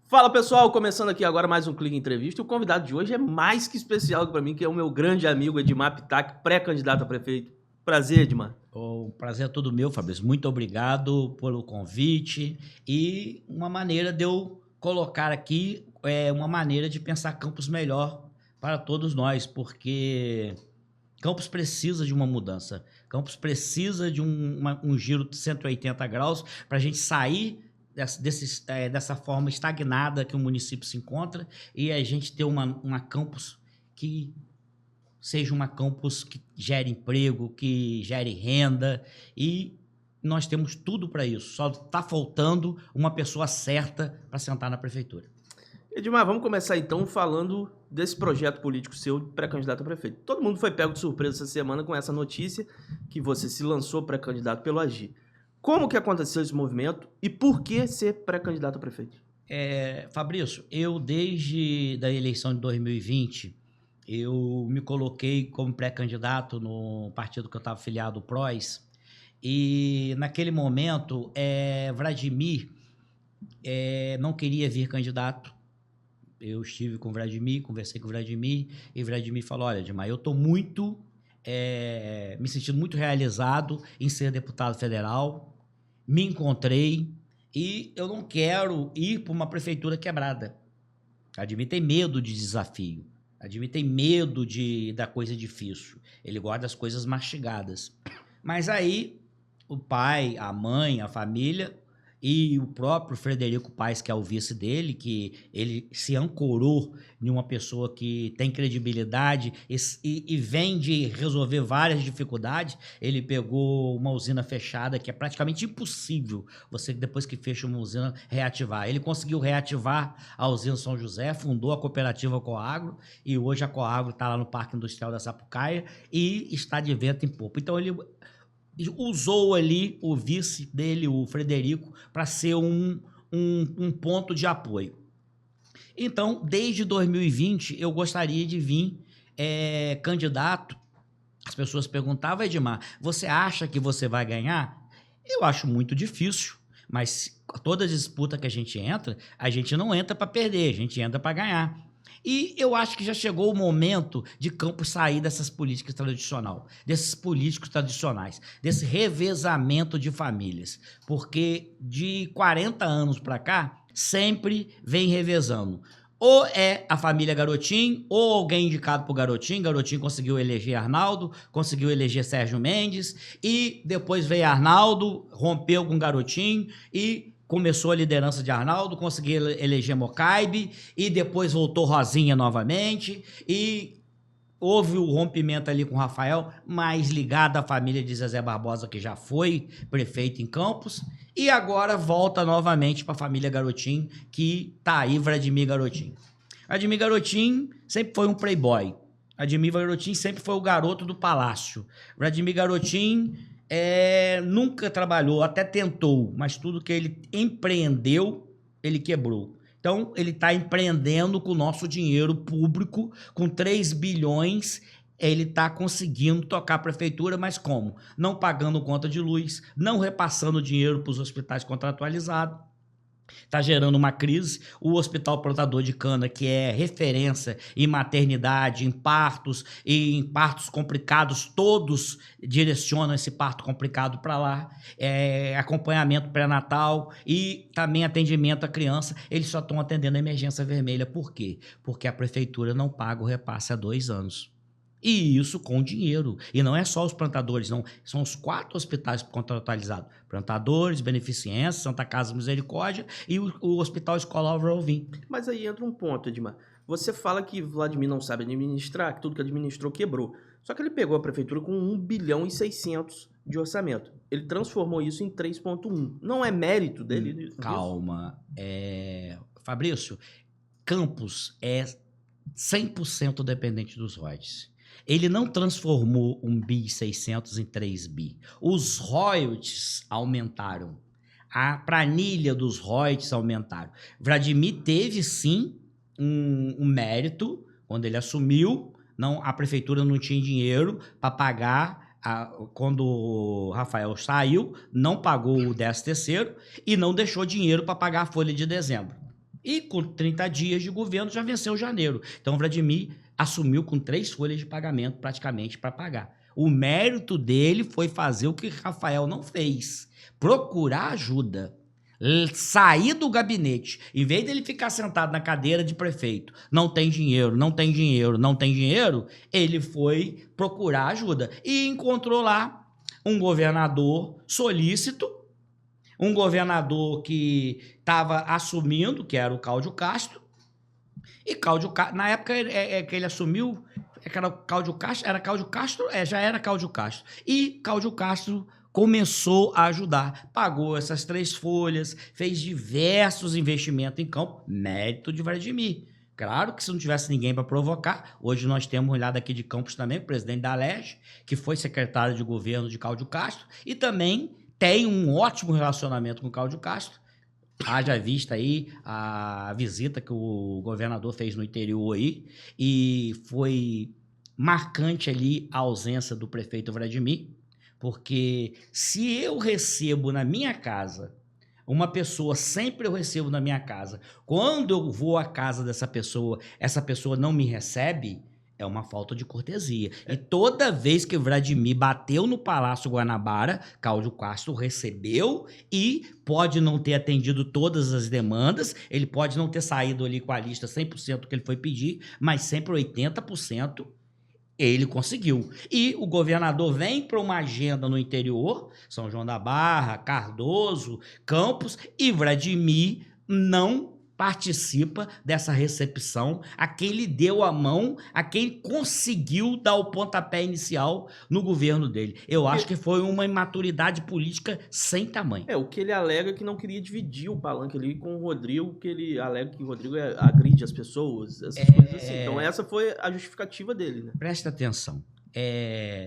Fala pessoal, começando aqui agora mais um Clique Entrevista. O convidado de hoje é mais que especial para mim, que é o meu grande amigo Edmar Pitac, pré-candidato a prefeito. Prazer, Edmar. O prazer é todo meu, Fabrício. Muito obrigado pelo convite e uma maneira de eu colocar aqui uma maneira de pensar Campos melhor para todos nós, porque Campos precisa de uma mudança. Campos precisa de um giro de 180 graus para a gente sair dessa forma estagnada que o município se encontra e a gente ter uma Campos que seja uma campus que gere emprego, que gere renda, e nós temos tudo para isso. Só está faltando uma pessoa certa para sentar na prefeitura. Edmar, vamos começar então falando desse projeto político seu de pré-candidato a prefeito. Todo mundo foi pego de surpresa essa semana com essa notícia que você se lançou pré-candidato pelo Agir. Como que aconteceu esse movimento e por que ser pré-candidato a prefeito? Fabrício, eu desde a eleição de 2020, eu me coloquei como pré-candidato no partido que eu estava filiado, o PROS, e naquele momento, Vladimir não queria vir candidato. Eu estive com o Vladimir, conversei com o Vladimir, e o Vladimir falou: olha, Edmar, eu estou me sentindo muito realizado em ser deputado federal, me encontrei, e eu não quero ir para uma prefeitura quebrada. Vladimir tem medo de desafio. Vladimir tem medo da coisa difícil. Ele gosta das coisas mastigadas. Mas aí, o pai, a mãe, a família e o próprio Frederico Paes, que é o vice dele, que ele se ancorou em uma pessoa que tem credibilidade e vem de resolver várias dificuldades. Ele pegou uma usina fechada, que é praticamente impossível você, depois que fecha uma usina, reativar. Ele conseguiu reativar a usina São José, fundou a cooperativa Coagro, e hoje a Coagro está lá no Parque Industrial da Sapucaia e está de vento em popa. Então ele usou ali o vice dele, o Frederico, para ser um ponto de apoio. Então, desde 2020, eu gostaria de vir candidato. As pessoas perguntavam: Edmar, você acha que você vai ganhar? Eu acho muito difícil, mas toda disputa que a gente não entra para perder, a gente entra para ganhar. E eu acho que já chegou o momento de Campos sair dessas políticas tradicionais, desses políticos tradicionais, desse revezamento de famílias. Porque de 40 anos para cá, sempre vem revezando. Ou é a família Garotinho, ou alguém indicado por Garotinho. Garotinho conseguiu eleger Arnaldo, conseguiu eleger Sérgio Mendes, e depois veio Arnaldo, rompeu com Garotinho e começou a liderança de Arnaldo, conseguiu eleger Mocaibe, e depois voltou Rosinha novamente, e houve o rompimento ali com o Rafael, mais ligado à família de Zezé Barbosa, que já foi prefeito em Campos, e agora volta novamente para a família Garotinho, que tá aí, Vladimir Garotinho. Vladimir Garotinho sempre foi um playboy. Vladimir Garotinho sempre foi o garoto do palácio. Vladimir Garotinho nunca trabalhou, até tentou, mas tudo que ele empreendeu, ele quebrou. Então, ele está empreendendo com o nosso dinheiro público, com 3 bilhões, ele está conseguindo tocar a prefeitura, mas como? Não pagando conta de luz, não repassando dinheiro para os hospitais contratualizados. Está gerando uma crise. O Hospital Plantador de Cana, que é referência em maternidade, em partos e em partos complicados, todos direcionam esse parto complicado para lá. Acompanhamento pré-natal e também atendimento à criança. Eles só estão atendendo a emergência vermelha. Por quê? Porque a prefeitura não paga o repasse há 2 anos. E isso com dinheiro. E não é só os plantadores, não. São os 4 hospitais contratualizados. Plantadores, Beneficência, Santa Casa Misericórdia e o Hospital Escola Álvaro Alvim. Mas aí entra um ponto, Edmar. Você fala que Vladimir não sabe administrar, que tudo que administrou quebrou. Só que ele pegou a prefeitura com 1 bilhão e 600 de orçamento. Ele transformou isso em 3,1. Não é mérito dele? Calma. Fabrício, Campos é 100% dependente dos royalties. Ele não transformou 1.600 bi em 3 bi. Os royalties aumentaram. A planilha dos royalties aumentaram. Vladimir teve, sim, um mérito quando ele assumiu. A prefeitura não tinha dinheiro para pagar. Quando o Rafael saiu, não pagou o 13º e não deixou dinheiro para pagar a folha de dezembro. E com 30 dias de governo já venceu janeiro. Então o Vladimir assumiu com 3 folhas de pagamento praticamente para pagar. O mérito dele foi fazer o que Rafael não fez. Procurar ajuda. Sair do gabinete. Em vez dele ficar sentado na cadeira de prefeito, não tem dinheiro, não tem dinheiro, não tem dinheiro, ele foi procurar ajuda. E encontrou lá um governador solícito, um governador que estava assumindo, que era o Cláudio Castro, e Cláudio Castro, na época que ele assumiu, era Cláudio Castro, já era Cláudio Castro. E Cláudio Castro começou a ajudar, pagou essas 3 folhas, fez diversos investimentos em campo, mérito de Vladimir. Claro que se não tivesse ninguém para provocar, hoje nós temos lá daqui de Campos também, o presidente da Alerj, que foi secretário de governo de Cláudio Castro, e também tem um ótimo relacionamento com o Cláudio Castro. Haja vista aí a visita que o governador fez no interior aí, e foi marcante ali a ausência do prefeito Vladimir, porque se eu recebo na minha casa uma pessoa, sempre eu recebo na minha casa, quando eu vou à casa dessa pessoa, essa pessoa não me recebe, é uma falta de cortesia. E toda vez que o Vladimir bateu no Palácio Guanabara, Cláudio Castro recebeu e pode não ter atendido todas as demandas, ele pode não ter saído ali com a lista 100% que ele foi pedir, mas sempre 80% ele conseguiu. E o governador vem para uma agenda no interior, São João da Barra, Cardoso, Campos, e Vladimir não participa dessa recepção, a quem lhe deu a mão, a quem conseguiu dar o pontapé inicial no governo dele. Eu acho que foi uma imaturidade política sem tamanho. O que ele alega é que não queria dividir o palanque ali com o Rodrigo, que ele alega que o Rodrigo agride as pessoas, essas coisas assim. Então essa foi a justificativa dele, né? Presta atenção.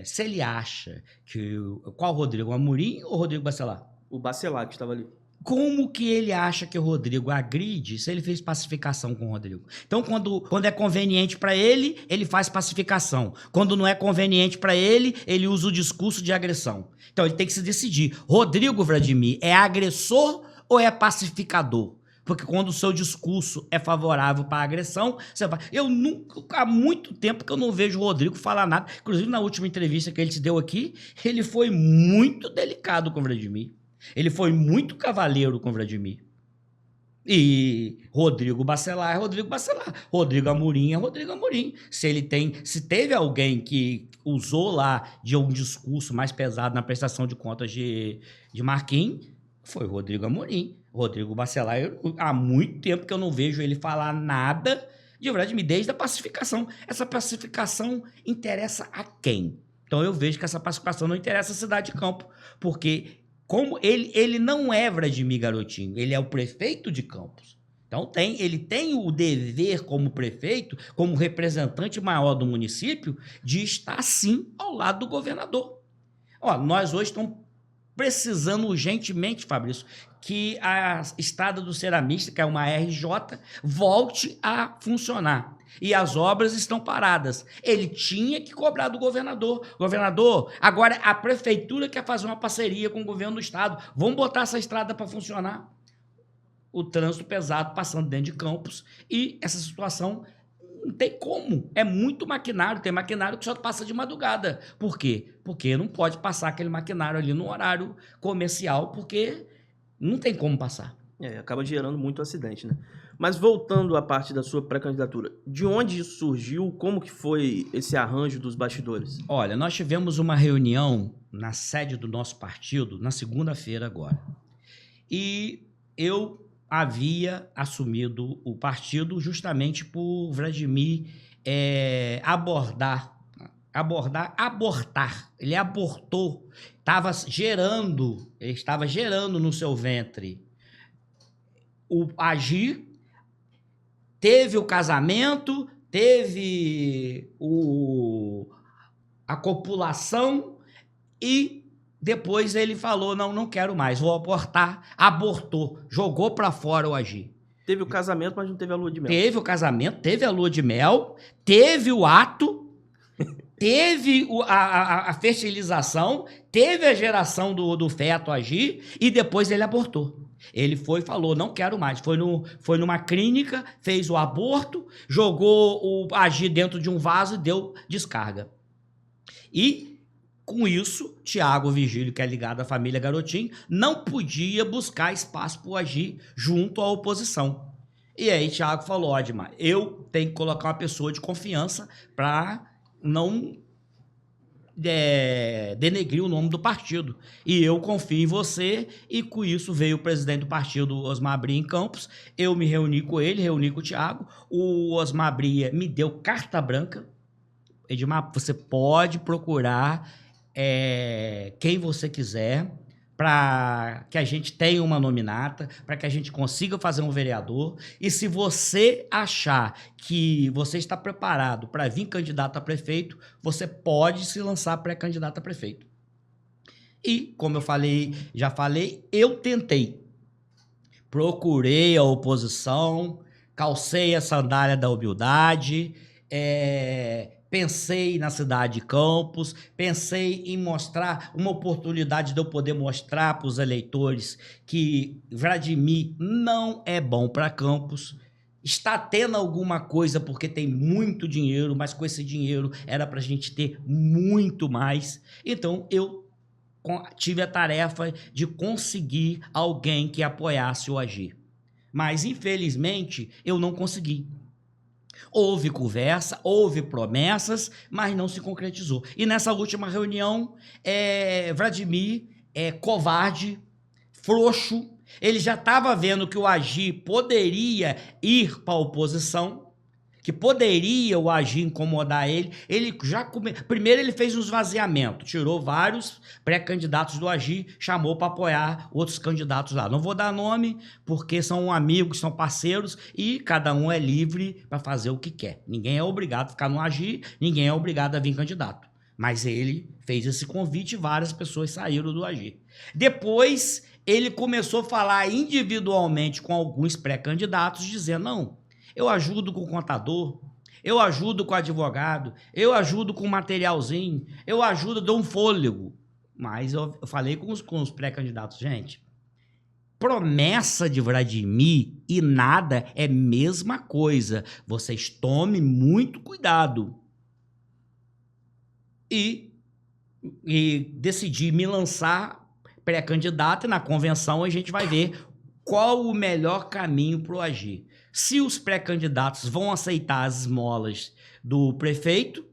Se ele acha que... Qual Rodrigo? Amorim ou Rodrigo Bacelar? O Bacelar que estava ali. Como que ele acha que o Rodrigo agride se ele fez pacificação com o Rodrigo? Então, quando é conveniente para ele, ele faz pacificação. Quando não é conveniente para ele, ele usa o discurso de agressão. Então, ele tem que se decidir. Rodrigo Vladimir é agressor ou é pacificador? Porque quando o seu discurso é favorável para a agressão, você vai... Há muito tempo que eu não vejo o Rodrigo falar nada. Inclusive, na última entrevista que ele te deu aqui, ele foi muito delicado com o Vladimir. Ele foi muito cavaleiro com o Vladimir. E Rodrigo Bacelar é Rodrigo Bacelar. Rodrigo Amorim é Rodrigo Amorim. Se teve alguém que usou lá de um discurso mais pesado na prestação de contas de Marquinhos, foi Rodrigo Amorim. Rodrigo Bacelar, há muito tempo que eu não vejo ele falar nada de Vladimir, desde a pacificação. Essa pacificação interessa a quem? Então eu vejo que essa pacificação não interessa a cidade de Campo, porque... Como ele não é Vladimir Garotinho, ele é o prefeito de Campos. Então ele tem o dever como prefeito, como representante maior do município, de estar sim ao lado do governador. Nós hoje estamos precisando urgentemente, Fabrício, que a estrada do Ceramista, que é uma RJ, volte a funcionar. E as obras estão paradas. Ele tinha que cobrar do governador. Governador, agora a prefeitura quer fazer uma parceria com o governo do estado. Vamos botar essa estrada para funcionar. O trânsito pesado passando dentro de Campos e essa situação não tem como. É muito maquinário. Tem maquinário que só passa de madrugada. Por quê? Porque não pode passar aquele maquinário ali no horário comercial, porque não tem como passar. Acaba gerando muito acidente, né? Mas voltando à parte da sua pré-candidatura, de onde isso surgiu? Como que foi esse arranjo dos bastidores? Olha, nós tivemos uma reunião na sede do nosso partido na segunda-feira agora. E eu havia assumido o partido justamente por Vladimir abortar. Ele abortou. Ele estava gerando no seu ventre o agir. Teve o casamento, teve a copulação e depois ele falou, não quero mais, vou abortar. Abortou, jogou para fora o agir. Teve o casamento, mas não teve a lua de mel. Teve o casamento, teve a lua de mel, teve o ato, teve a fertilização, teve a geração do feto agir e depois ele abortou. Ele foi e falou, não quero mais. Foi numa clínica, fez o aborto, jogou o Agi dentro de um vaso e deu descarga. E, com isso, Tiago Vigílio, que é ligado à família Garotinho, não podia buscar espaço para o Agi junto à oposição. E aí Tiago falou, Odmar, eu tenho que colocar uma pessoa de confiança para não denegrir o nome do partido. E eu confio em você, e com isso veio o presidente do partido, Osmar Bria, em Campos. Eu me reuni com ele, reuni com o Tiago. O Osmar Bria me deu carta branca. Edmar, você pode procurar quem você quiser para que a gente tenha uma nominata, para que a gente consiga fazer um vereador. E se você achar que você está preparado para vir candidato a prefeito, você pode se lançar pré-candidato a prefeito. E, como eu já falei, eu tentei. Procurei a oposição, calcei a sandália da humildade, pensei na cidade de Campos, pensei em mostrar uma oportunidade de eu poder mostrar para os eleitores que Vladimir não é bom para Campos. Está tendo alguma coisa porque tem muito dinheiro, mas com esse dinheiro era para a gente ter muito mais. Então eu tive a tarefa de conseguir alguém que apoiasse o Agi. Mas infelizmente eu não consegui. Houve conversa, houve promessas, mas não se concretizou. E nessa última reunião, Vladimir é covarde, frouxo. Ele já estava vendo que o Agi poderia ir para a oposição, que poderia o Agi incomodar ele. Primeiro ele fez um esvaziamento, tirou vários pré-candidatos do Agi, chamou para apoiar outros candidatos lá. Não vou dar nome, porque são amigos, são parceiros, e cada um é livre para fazer o que quer. Ninguém é obrigado a ficar no Agi, ninguém é obrigado a vir candidato. Mas ele fez esse convite e várias pessoas saíram do Agi. Depois ele começou a falar individualmente com alguns pré-candidatos, dizendo, não, eu ajudo com o contador, eu ajudo com o advogado, eu ajudo com o materialzinho, eu ajudo, dou um fôlego. Mas eu falei com os pré-candidatos, gente, promessa de Vladimir e nada é mesma coisa. Vocês tomem muito cuidado. E decidi me lançar pré-candidato, e na convenção a gente vai ver qual o melhor caminho para o Agi. Se os pré-candidatos vão aceitar as esmolas do prefeito,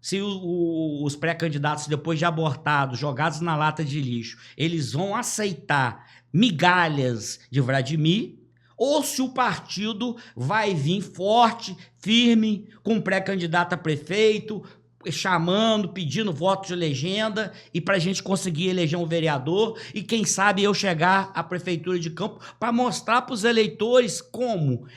se os pré-candidatos, depois de abortados, jogados na lata de lixo, eles vão aceitar migalhas de Vladimir, ou se o partido vai vir forte, firme, com pré-candidato a prefeito, chamando, pedindo voto de legenda, e para a gente conseguir eleger um vereador, e quem sabe eu chegar à prefeitura de Campos para mostrar para os eleitores como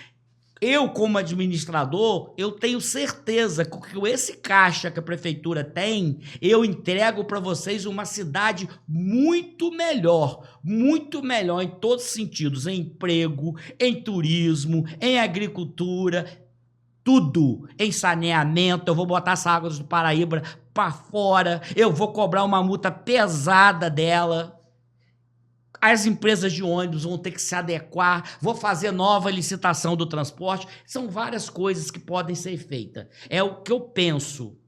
eu, como administrador, eu tenho certeza que com esse caixa que a prefeitura tem, eu entrego para vocês uma cidade muito melhor em todos os sentidos, em emprego, em turismo, em agricultura, tudo, em saneamento. Eu vou botar essa água do Paraíba para fora, eu vou cobrar uma multa pesada dela. As empresas de ônibus vão ter que se adequar, vou fazer nova licitação do transporte. São várias coisas que podem ser feitas. É o que eu penso.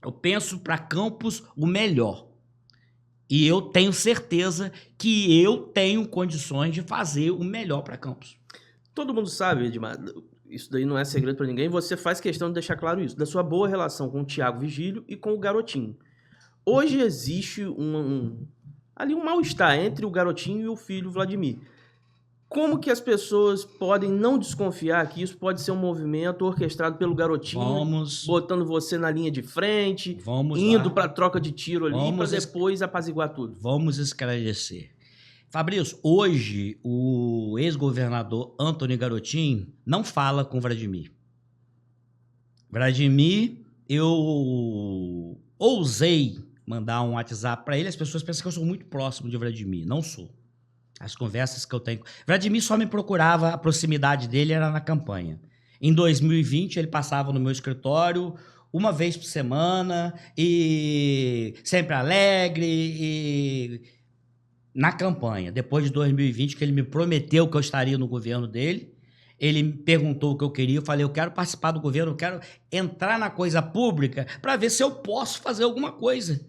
Eu penso para Campos o melhor. E eu tenho certeza que eu tenho condições de fazer o melhor para Campos. Todo mundo sabe, Edmar, isso daí não é segredo para ninguém, você faz questão de deixar claro isso, da sua boa relação com o Tiago Vigílio e com o Garotinho. Hoje existe ali um mal-estar entre o Garotinho e o filho Vladimir. Como que as pessoas podem não desconfiar que isso pode ser um movimento orquestrado pelo Garotinho, botando você na linha de frente, indo para troca de tiro ali, para depois apaziguar tudo? Vamos esclarecer. Fabrício, hoje o ex-governador Antony Garotinho não fala com Vladimir. Vladimir, eu ousei mandar um WhatsApp para ele, as pessoas pensam que eu sou muito próximo de Vladimir. Não sou. As conversas que eu tenho... Vladimir só me procurava, a proximidade dele era na campanha. Em 2020, ele passava no meu escritório uma vez por semana, e sempre alegre, e na campanha, depois de 2020, que ele me prometeu que eu estaria no governo dele, ele me perguntou o que eu queria, eu falei, eu quero participar do governo, eu quero entrar na coisa pública para ver se eu posso fazer alguma coisa.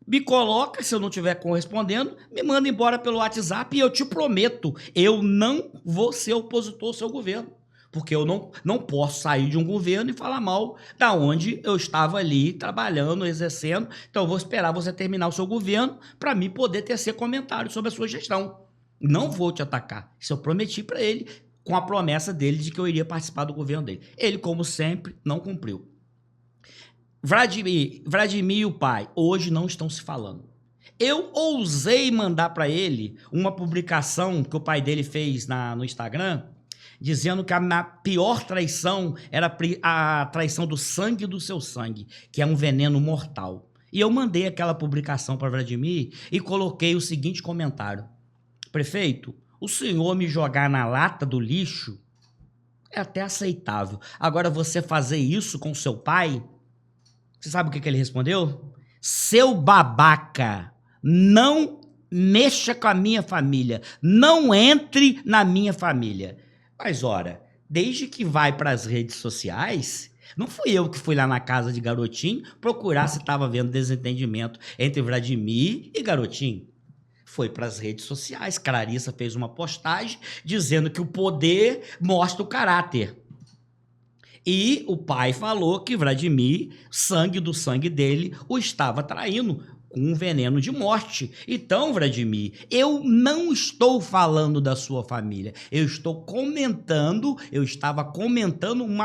Me coloca, se eu não estiver correspondendo, me manda embora pelo WhatsApp e eu te prometo, eu não vou ser opositor ao seu governo. Porque eu não posso sair de um governo e falar mal da onde eu estava ali trabalhando, exercendo. Então eu vou esperar você terminar o seu governo para mim poder tecer comentários sobre a sua gestão. Não vou te atacar. Isso eu prometi para ele, com a promessa dele de que eu iria participar do governo dele. Ele, como sempre, não cumpriu. Vladimir e o pai hoje não estão se falando. Eu ousei mandar para ele uma publicação que o pai dele fez no Instagram, dizendo que a pior traição era a traição do sangue do seu sangue, que é um veneno mortal. E eu mandei aquela publicação para Vladimir e coloquei o seguinte comentário. Prefeito, o senhor me jogar na lata do lixo é até aceitável. Agora você fazer isso com seu pai, você sabe o que ele respondeu? Seu babaca, não mexa com a minha família, não entre na minha família. Mas, ora, desde que vai para as redes sociais, não fui eu que fui lá na casa de Garotinho procurar se estava havendo desentendimento entre Vladimir e Garotinho. Foi para as redes sociais. Clarissa fez uma postagem dizendo que o poder mostra o caráter. E o pai falou que Vladimir, sangue do sangue dele, o estava traindo com um veneno de morte. Então, Vladimir, eu não estou falando da sua família. Eu estava comentando um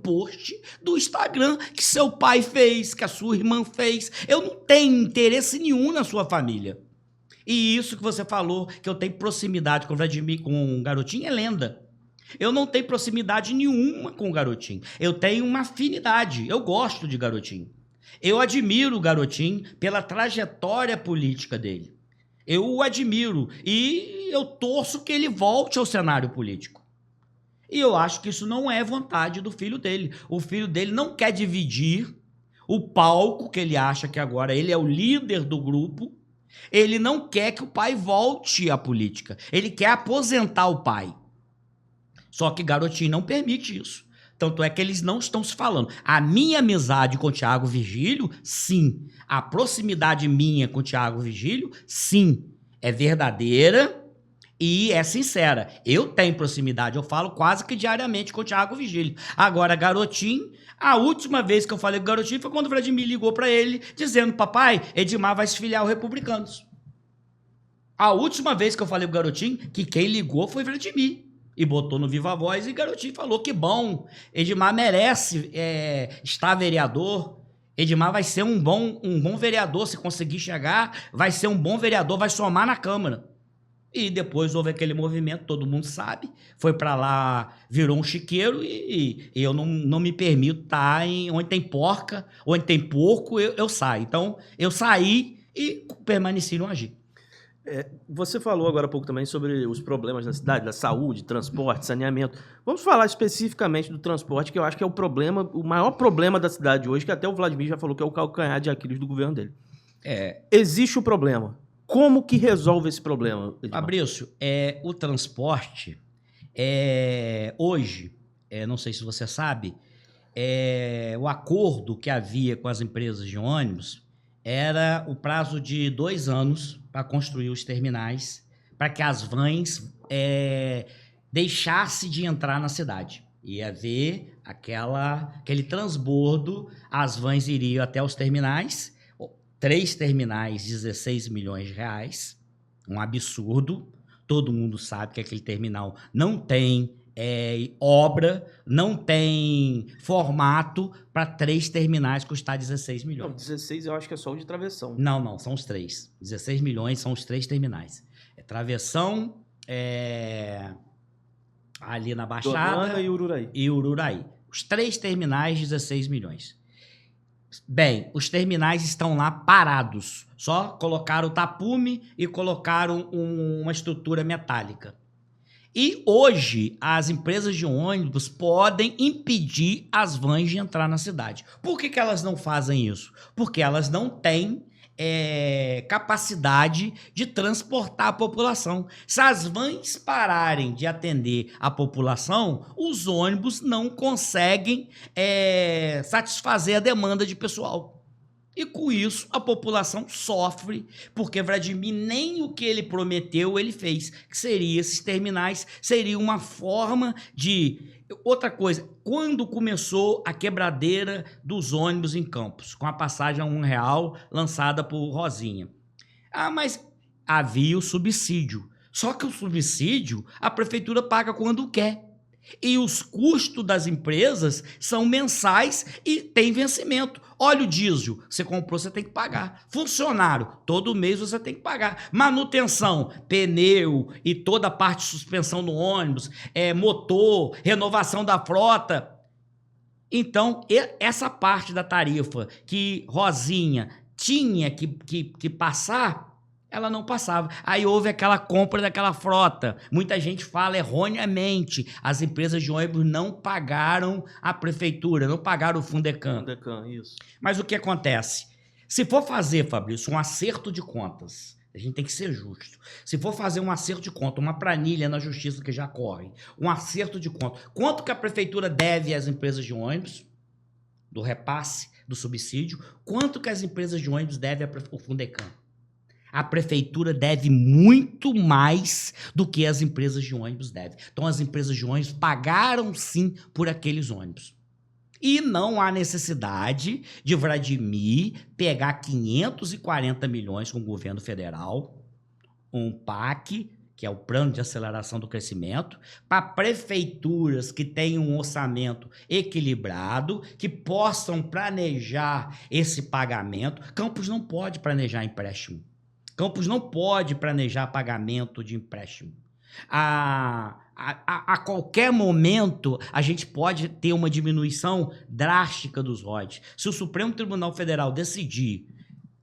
post do Instagram que seu pai fez, que a sua irmã fez. Eu não tenho interesse nenhum na sua família. E isso que você falou, que eu tenho proximidade com o Vladimir, com o Garotinho, é lenda. Eu não tenho proximidade nenhuma com o Garotinho. Eu tenho uma afinidade. Eu gosto de Garotinho. Eu admiro o Garotinho pela trajetória política dele. Eu o admiro e eu torço que ele volte ao cenário político. E eu acho que isso não é vontade do filho dele. O filho dele não quer dividir o palco, que ele acha que agora ele é o líder do grupo. Ele não quer que o pai volte à política. Ele quer aposentar o pai. Só que Garotinho não permite isso. Tanto é que eles não estão se falando. A minha amizade com o Thiago Virgílio, sim. A proximidade minha com o Thiago Virgílio, sim. É verdadeira e é sincera. Eu tenho proximidade, eu falo quase que diariamente com o Thiago Virgílio. Agora, Garotinho, a última vez que eu falei com o Garotinho foi quando o Vladimir ligou para ele, dizendo, papai, Edmar vai se filiar ao Republicanos. A última vez que eu falei com o Garotinho, que quem ligou foi o Vladimir. E botou no Viva Voz e Garotinho falou que bom, Edmar merece estar vereador, Edmar vai ser um bom vereador, se conseguir chegar, vai ser um bom vereador, vai somar na Câmara. E depois houve aquele movimento, todo mundo sabe, foi para lá, virou um chiqueiro e eu não me permito estar onde tem porca, onde tem porco, eu saio. Então, eu saí e permaneci no Agir. Você falou agora há pouco também sobre os problemas da cidade, da saúde, transporte, saneamento. Vamos falar especificamente do transporte, que eu acho que é o maior problema da cidade hoje, que até o Vladimir já falou que é o calcanhar de Aquiles do governo dele. Existe o problema. Como que resolve esse problema, Edmar? Fabrício, o transporte, hoje, não sei se você sabe, o acordo que havia com as empresas de ônibus era o prazo de 2 anos para construir os terminais, para que as vans deixassem de entrar na cidade. Ia haver aquele transbordo, as vans iriam até os terminais, 3 terminais, 16 milhões de reais, um absurdo. Todo mundo sabe que aquele terminal não tem obra, não tem formato para 3 terminais custar 16 milhões. Não, 16 eu acho que é só o de travessão. Não, são os 3. 16 milhões são os 3 terminais. Travessão, ali na Baixada Dodana e Ururaí. Os 3 terminais, 16 milhões. Bem, os terminais estão lá parados. Só colocaram o tapume e colocaram uma estrutura metálica. E hoje, as empresas de ônibus podem impedir as vans de entrar na cidade. Por que elas não fazem isso? Porque elas não têm capacidade de transportar a população. Se as vans pararem de atender a população, os ônibus não conseguem satisfazer a demanda de pessoal. E com isso, a população sofre, porque Vladimir nem o que ele prometeu ele fez, que seria esses terminais, seria uma forma de... Outra coisa, quando começou a quebradeira dos ônibus em Campos, com a passagem a R$1 lançada por Rosinha? Mas havia o subsídio. Só que o subsídio a prefeitura paga quando quer. E os custos das empresas são mensais e tem vencimento. Óleo diesel, você comprou, você tem que pagar. Funcionário, todo mês você tem que pagar. Manutenção, pneu e toda a parte de suspensão no ônibus, motor, renovação da frota. Então, essa parte da tarifa que Rosinha tinha que passar, ela não passava. Aí houve aquela compra daquela frota. Muita gente fala erroneamente. As empresas de ônibus não pagaram a prefeitura, não pagaram o Fundecam. Isso. Mas o que acontece? Se for fazer, Fabrício, um acerto de contas, a gente tem que ser justo. Se for fazer um acerto de conta, uma planilha na justiça que já corre, um acerto de conta, quanto que a prefeitura deve às empresas de ônibus, do repasse, do subsídio, quanto que as empresas de ônibus devem ao Fundecam? A prefeitura deve muito mais do que as empresas de ônibus devem. Então, as empresas de ônibus pagaram, sim, por aqueles ônibus. E não há necessidade de Vladimir pegar 540 milhões com o governo federal, um PAC, que é o Plano de Aceleração do Crescimento, para prefeituras que tenham um orçamento equilibrado, que possam planejar esse pagamento. Campos não pode planejar empréstimo. Campos não pode planejar pagamento de empréstimo. A qualquer momento, a gente pode ter uma diminuição drástica dos royalties. Se o Supremo Tribunal Federal decidir,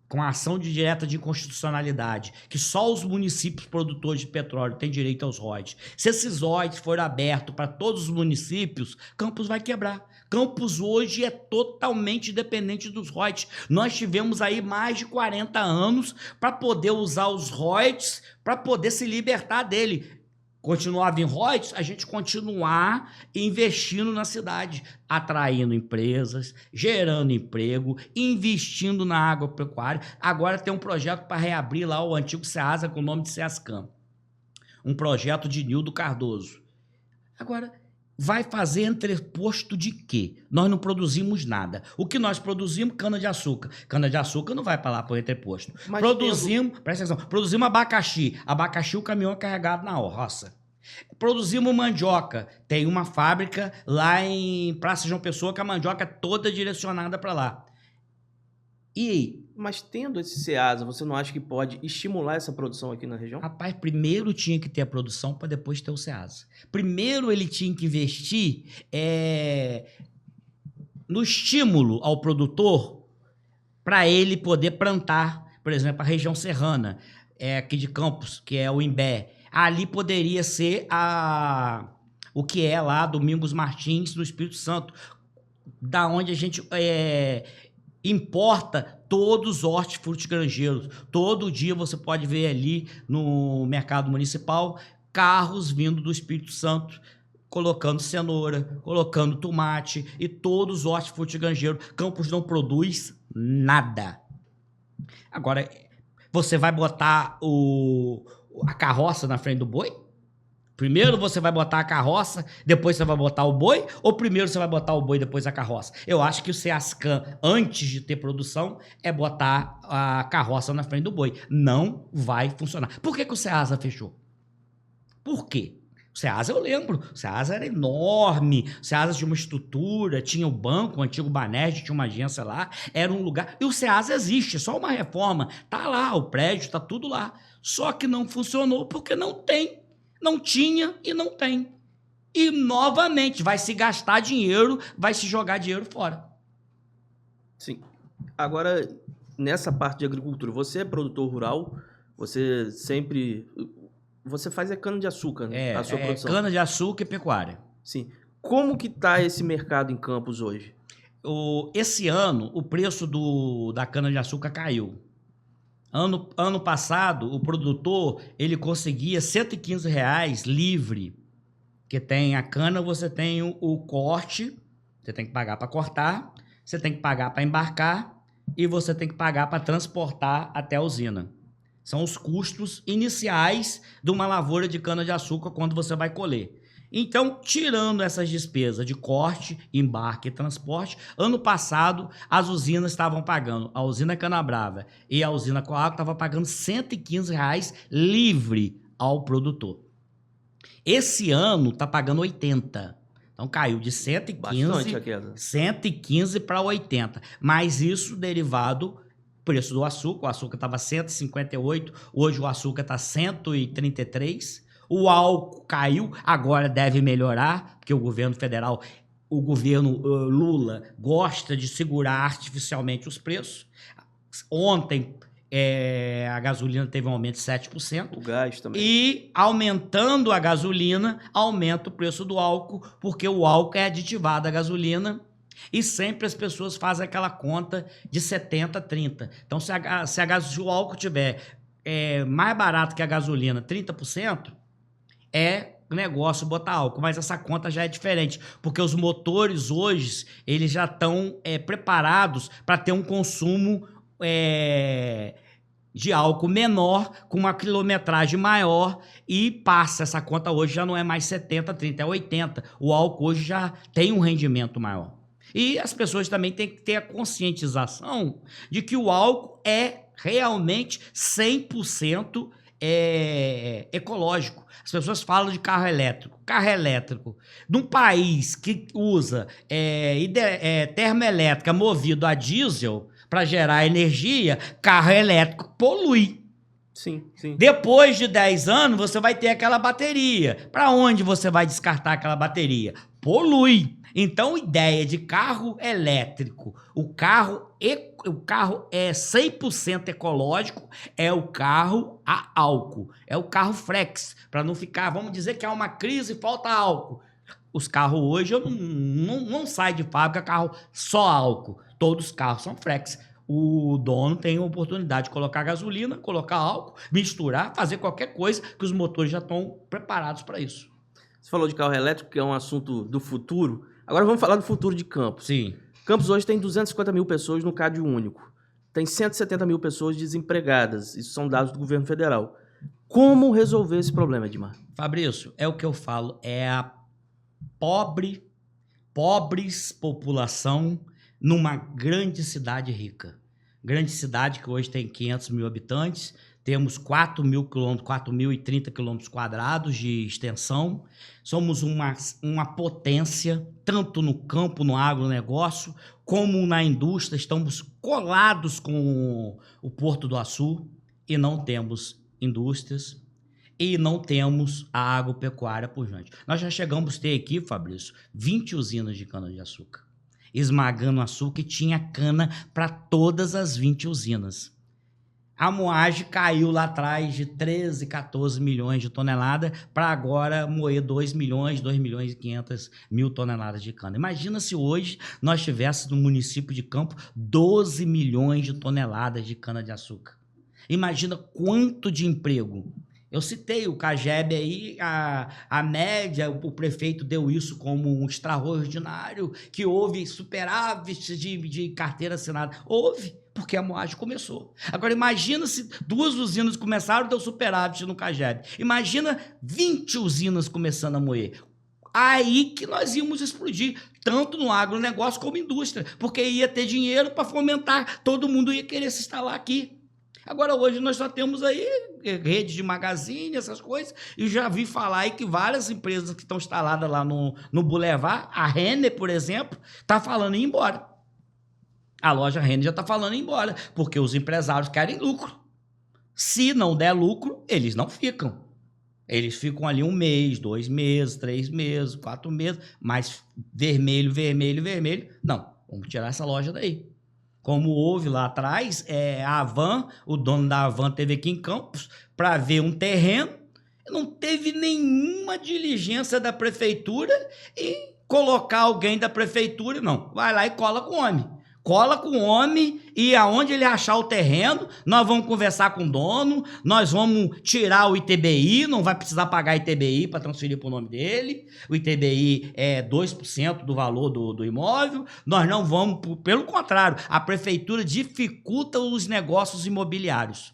com a ação direta de inconstitucionalidade, que só os municípios produtores de petróleo têm direito aos royalties, se esses royalties forem abertos para todos os municípios, Campos vai quebrar. Campos hoje é totalmente dependente dos royalties. Nós tivemos aí mais de 40 anos para poder usar os royalties, para poder se libertar dele. Continuava em royalties, a gente continuar investindo na cidade, atraindo empresas, gerando emprego, investindo na agropecuária. Agora tem um projeto para reabrir lá o antigo Ceasa com o nome de Ceascam. Um projeto de Nildo Cardoso. Agora, vai fazer entreposto de quê? Nós não produzimos nada. O que nós produzimos? Cana-de-açúcar. Cana-de-açúcar não vai para lá para o entreposto. Presta atenção, produzimos abacaxi. Abacaxi o caminhão é carregado na roça. Produzimos mandioca. Tem uma fábrica lá em Praça João Pessoa que a mandioca é toda direcionada para lá. E aí? Mas tendo esse Ceasa, você não acha que pode estimular essa produção aqui na região? Rapaz, primeiro tinha que ter a produção para depois ter o Ceasa. Primeiro ele tinha que investir no estímulo ao produtor para ele poder plantar, por exemplo, a região serrana, aqui de Campos, que é o Imbé. Ali poderia ser o que é lá Domingos Martins, no Espírito Santo, da onde a gente importa todos os hortifruti granjeiros. Todo dia você pode ver ali no mercado municipal carros vindo do Espírito Santo, colocando cenoura, colocando tomate e todos os hortifruti granjeiros. Campos não produz nada. Agora, você vai botar a carroça na frente do boi? Primeiro você vai botar a carroça, depois você vai botar o boi, ou primeiro você vai botar o boi, depois a carroça? Eu acho que o Ceascam, antes de ter produção, é botar a carroça na frente do boi. Não vai funcionar. Por que o Ceasa fechou? Por quê? O Ceasa eu lembro, o Ceasa era enorme, o Ceasa tinha uma estrutura, tinha o banco, o antigo Banerj, tinha uma agência lá, era um lugar... E o Ceasa existe, é só uma reforma, tá lá, o prédio, tá tudo lá. Só que não funcionou porque não tem. Não tinha e não tem. E, novamente, vai se gastar dinheiro, vai se jogar dinheiro fora. Sim. Agora, nessa parte de agricultura, você é produtor rural, você sempre... Você faz cana-de-açúcar, né? A sua produção. Cana-de-açúcar e pecuária. Sim. Como que está esse mercado em Campos hoje? Esse ano, o preço da cana-de-açúcar caiu. Ano passado, o produtor ele conseguia R$115 livre, que tem a cana, você tem o corte, você tem que pagar para cortar, você tem que pagar para embarcar e você tem que pagar para transportar até a usina. São os custos iniciais de uma lavoura de cana-de-açúcar quando você vai colher. Então, tirando essas despesas de corte, embarque e transporte, ano passado as usinas estavam pagando, a usina Canabrava e a usina Coagro estavam pagando R$115 livre ao produtor. Esse ano está pagando 80. Então caiu de 115 para 80. Mas isso derivado preço do açúcar. O açúcar estava 158, hoje o açúcar está 133. O álcool caiu, agora deve melhorar, porque o governo federal, o governo Lula, gosta de segurar artificialmente os preços. Ontem, a gasolina teve um aumento de 7%. O gás também. E aumentando a gasolina, aumenta o preço do álcool, porque o álcool é aditivado à gasolina. E sempre as pessoas fazem aquela conta de 70-30. Então, se o álcool tiver mais barato que a gasolina, 30%, é negócio botar álcool, mas essa conta já é diferente, porque os motores hoje, eles já estão preparados para ter um consumo de álcool menor, com uma quilometragem maior, e passa, essa conta hoje já não é mais 70-30, é 80. O álcool hoje já tem um rendimento maior. E as pessoas também têm que ter a conscientização de que o álcool é realmente 100% ecológico. As pessoas falam de carro elétrico. Carro elétrico, num país que usa termoelétrica movido a diesel para gerar energia, carro elétrico polui. Sim, sim. Depois de 10 anos, você vai ter aquela bateria. Para onde você vai descartar aquela bateria? Polui. Então, ideia de carro elétrico, o carro é 100% ecológico, é o carro a álcool, é o carro flex, para não ficar, vamos dizer que há uma crise e falta álcool. Os carros hoje não saem de fábrica carro só álcool, todos os carros são flex. O dono tem a oportunidade de colocar gasolina, colocar álcool, misturar, fazer qualquer coisa, que os motores já estão preparados para isso. Você falou de carro elétrico, que é um assunto do futuro. Agora vamos falar do futuro de Campos. Sim. Campos hoje tem 250 mil pessoas no Cade Único. Tem 170 mil pessoas desempregadas. Isso são dados do governo federal. Como resolver esse problema, Edmar? Fabrício, é o que eu falo. É a pobres população numa grande cidade rica. Grande cidade que hoje tem 500 mil habitantes. Temos 4.030 quilômetros quadrados de extensão. Somos uma potência, tanto no campo, no agronegócio, como na indústria. Estamos colados com o Porto do Açu e não temos indústrias e não temos a agropecuária pujante. Nós já chegamos a ter aqui, Fabrício, 20 usinas de cana-de-açúcar, esmagando açúcar, e tinha cana para todas as 20 usinas. A moagem caiu lá atrás de 13, 14 milhões de toneladas para agora moer 2 milhões e 500 mil toneladas de cana. Imagina se hoje nós tivéssemos no município de Campos 12 milhões de toneladas de cana-de-açúcar. Imagina quanto de emprego. Eu citei o CAGEB aí, a média, o prefeito deu isso como um extraordinário, que houve superávit de carteira assinada. Houve, porque a moagem começou. Agora, imagina se 2 usinas começaram a ter superávit no CAGEB. Imagina 20 usinas começando a moer. Aí que nós íamos explodir, tanto no agronegócio como indústria, porque ia ter dinheiro para fomentar, todo mundo ia querer se instalar aqui. Agora, hoje, nós só temos aí rede de magazine, essas coisas, e já vi falar aí que várias empresas que estão instaladas lá no Boulevard, a Renner, por exemplo, está falando em ir embora. A loja Renner já está falando em ir embora, porque os empresários querem lucro. Se não der lucro, eles não ficam. Eles ficam ali 1 mês, 2 meses, 3 meses, 4 meses, mas vermelho, não, vamos tirar essa loja daí. Como houve lá atrás, a Havan, o dono da Havan teve aqui em Campos para ver um terreno, não teve nenhuma diligência da prefeitura e colocar alguém da prefeitura, não. Vai lá e cola com o homem. Cola com o homem e aonde ele achar o terreno, nós vamos conversar com o dono, nós vamos tirar o ITBI, não vai precisar pagar ITBI para transferir para o nome dele, o ITBI é 2% do valor do imóvel, nós não vamos, pelo contrário, a prefeitura dificulta os negócios imobiliários.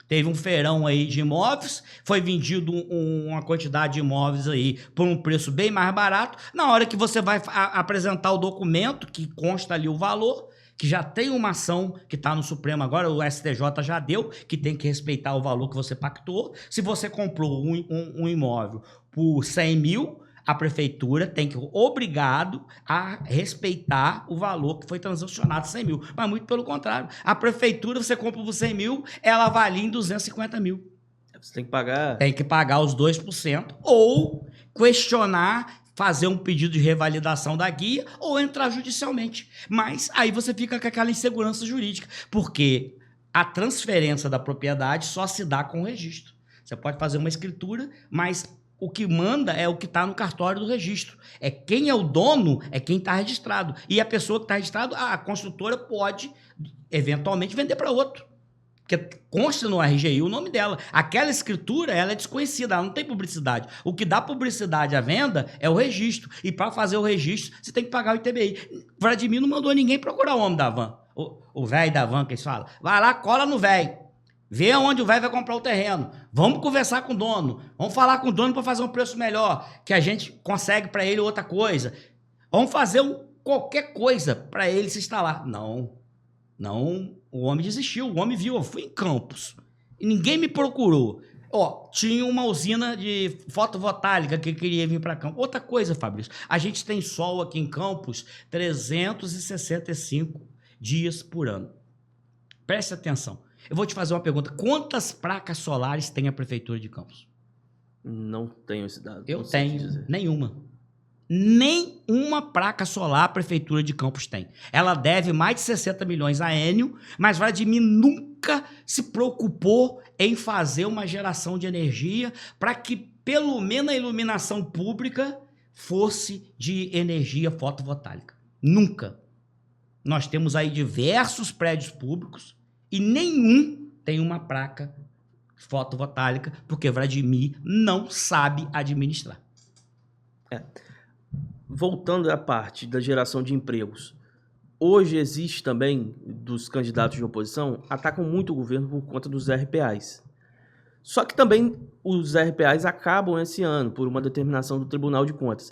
Teve um feirão aí de imóveis, foi vendido uma quantidade de imóveis aí por um preço bem mais barato. Na hora que você vai apresentar o documento, que consta ali o valor, que já tem uma ação que está no Supremo agora, o STJ já deu, que tem que respeitar o valor que você pactou. Se você comprou um imóvel por 100 mil, a prefeitura tem que obrigado a respeitar o valor que foi transacionado, 100 mil. Mas muito pelo contrário. A prefeitura, você compra por 100 mil, ela avalia em 250 mil. Você tem que pagar... Tem que pagar os 2% ou questionar, fazer um pedido de revalidação da guia ou entrar judicialmente. Mas aí você fica com aquela insegurança jurídica, porque a transferência da propriedade só se dá com o registro. Você pode fazer uma escritura, mas o que manda é o que está no cartório do registro. É quem é o dono, é quem está registrado. E a pessoa que está registrada, a construtora pode, eventualmente, vender para outro. Porque consta no RGI o nome dela. Aquela escritura, ela é desconhecida, ela não tem publicidade. O que dá publicidade à venda é o registro. E para fazer o registro, você tem que pagar o ITBI. Vladimir não mandou ninguém procurar o homem da van. O velho da van que eles falam. Vai lá, cola no velho. Vê onde o velho vai comprar o terreno. Vamos conversar com o dono. Vamos falar com o dono para fazer um preço melhor, que a gente consegue para ele outra coisa. Vamos fazer qualquer coisa para ele se instalar. Não. O homem desistiu. O homem viu, eu fui em Campos e ninguém me procurou. Tinha uma usina de fotovoltaica que queria vir para Campos. Outra coisa, Fabrício, a gente tem sol aqui em Campos 365 dias por ano. Preste atenção. Eu vou te fazer uma pergunta. Quantas placas solares tem a Prefeitura de Campos? Não tenho esse dado. Eu tenho. Nenhuma. Nenhuma placa solar a Prefeitura de Campos tem. Ela deve mais de 60 milhões a Enel, mas Vladimir nunca se preocupou em fazer uma geração de energia para que, pelo menos, a iluminação pública fosse de energia fotovoltaica. Nunca. Nós temos aí diversos prédios públicos e nenhum tem uma placa fotovoltaica, porque Vladimir não sabe administrar. Voltando à parte da geração de empregos, hoje existe também, dos candidatos de oposição, atacam muito o governo por conta dos RPAs. Só que também os RPAs acabam esse ano, por uma determinação do Tribunal de Contas.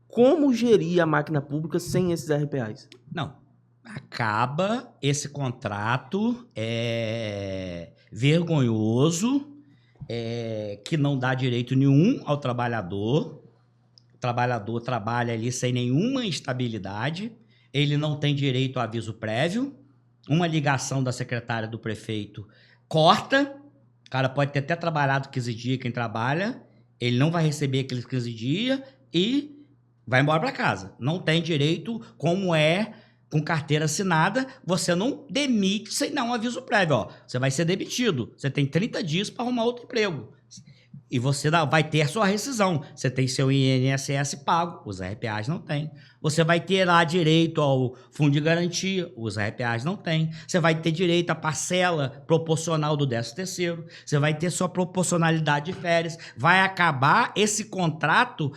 Como gerir a máquina pública sem esses RPAs? Não. Acaba esse contrato vergonhoso, que não dá direito nenhum ao trabalhador. O trabalhador trabalha ali sem nenhuma estabilidade, ele não tem direito a aviso prévio, uma ligação da secretária do prefeito corta, o cara pode ter até trabalhado 15 dias, quem trabalha, ele não vai receber aqueles 15 dias e vai embora para casa. Não tem direito, como com carteira assinada, você não demite sem dar um aviso prévio. Você vai ser demitido. Você tem 30 dias para arrumar outro emprego. E você vai ter a sua rescisão. Você tem seu INSS pago, os RPAs não têm. Você vai ter lá direito ao fundo de garantia, os RPAs não têm. Você vai ter direito à parcela proporcional do 13º. Você vai ter sua proporcionalidade de férias. Vai acabar esse contrato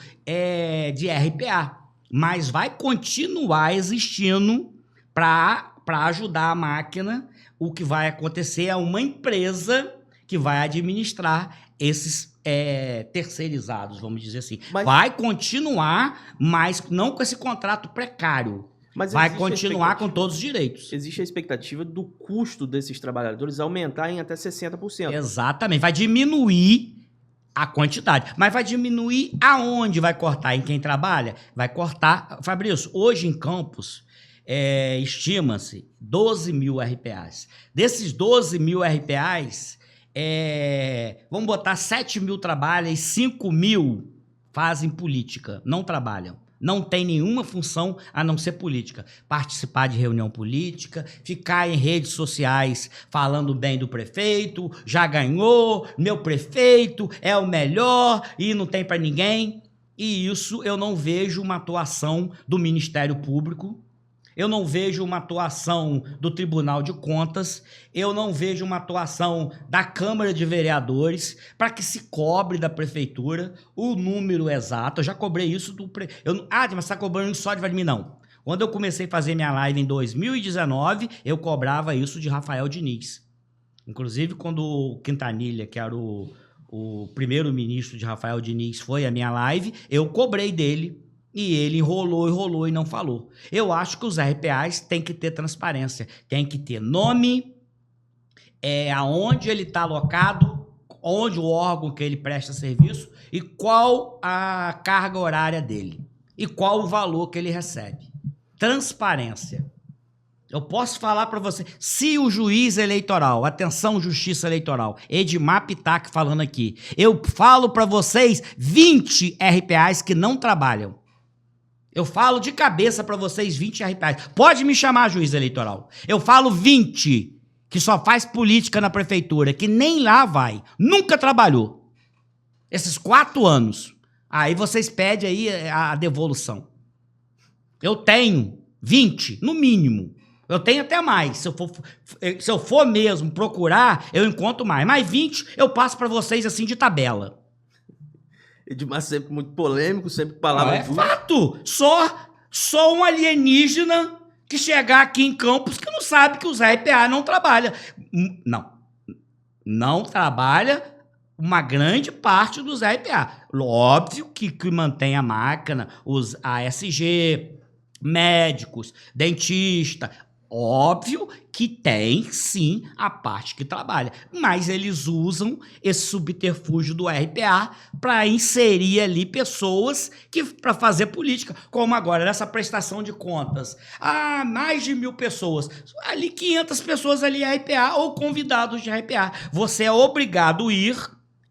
de RPA. Mas vai continuar existindo para ajudar a máquina. O que vai acontecer é uma empresa que vai administrar esses terceirizados, vamos dizer assim. Vai continuar, mas não com esse contrato precário. Mas vai continuar com todos os direitos. Existe a expectativa do custo desses trabalhadores aumentar em até 60%. Exatamente. Vai diminuir a quantidade. Mas vai diminuir aonde vai cortar? Em quem trabalha? Vai cortar... Fabrício, hoje em Campos, estima-se 12 mil RPAs. Desses 12 mil RPAs, vamos botar 7 mil trabalham e 5 mil fazem política. Não trabalham. Não tem nenhuma função a não ser política. Participar de reunião política, ficar em redes sociais falando bem do prefeito, já ganhou, meu prefeito é o melhor e não tem para ninguém. E isso eu não vejo uma atuação do Ministério Público Eu não vejo uma atuação do Tribunal de Contas, eu não vejo uma atuação da Câmara de Vereadores para que se cobre da Prefeitura o número exato. Eu já cobrei isso do... mas você está cobrando isso só de Vladimir? Não. Quando eu comecei a fazer minha live em 2019, eu cobrava isso de Rafael Diniz. Inclusive, quando o Quintanilha, que era o primeiro-ministro de Rafael Diniz, foi à minha live, eu cobrei dele. E ele enrolou e não falou. Eu acho que os RPAs têm que ter transparência. Tem que ter nome, aonde ele está alocado, onde o órgão que ele presta serviço e qual a carga horária dele. E qual o valor que ele recebe. Transparência. Eu posso falar para você, se o juiz eleitoral, atenção Justiça Eleitoral, Edmar Pitac falando aqui, eu falo para vocês 20 RPAs que não trabalham. Eu falo de cabeça para vocês 20 RPAs. Pode me chamar juiz eleitoral. Eu falo 20 que só faz política na prefeitura, que nem lá vai. Nunca trabalhou. Esses 4 anos. Aí vocês pedem aí a devolução. Eu tenho 20, no mínimo. Eu tenho até mais. Se eu for mesmo procurar, eu encontro mais. Mas 20 eu passo para vocês assim de tabela. Edmar sempre muito polêmico, sempre palavra dura. Fato! Só um alienígena que chegar aqui em Campos que não sabe que os RPA não trabalham. Não trabalha uma grande parte dos RPA. Óbvio que mantém a máquina, os ASG, médicos, dentista. Óbvio que tem, sim, a parte que trabalha. Mas eles usam esse subterfúgio do RPA para inserir ali pessoas para fazer política. Como agora, nessa prestação de contas. Mais de 1.000 pessoas. Ali 500 pessoas ali é RPA ou convidados de RPA. Você é obrigado a ir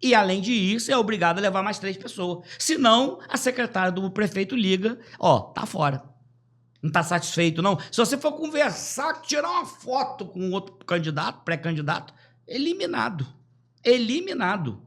e, além de ir, você é obrigado a levar mais 3 pessoas. Senão, a secretária do prefeito liga, tá fora. Não está satisfeito, não. Se você for conversar, tirar uma foto com outro candidato, pré-candidato, eliminado. Eliminado.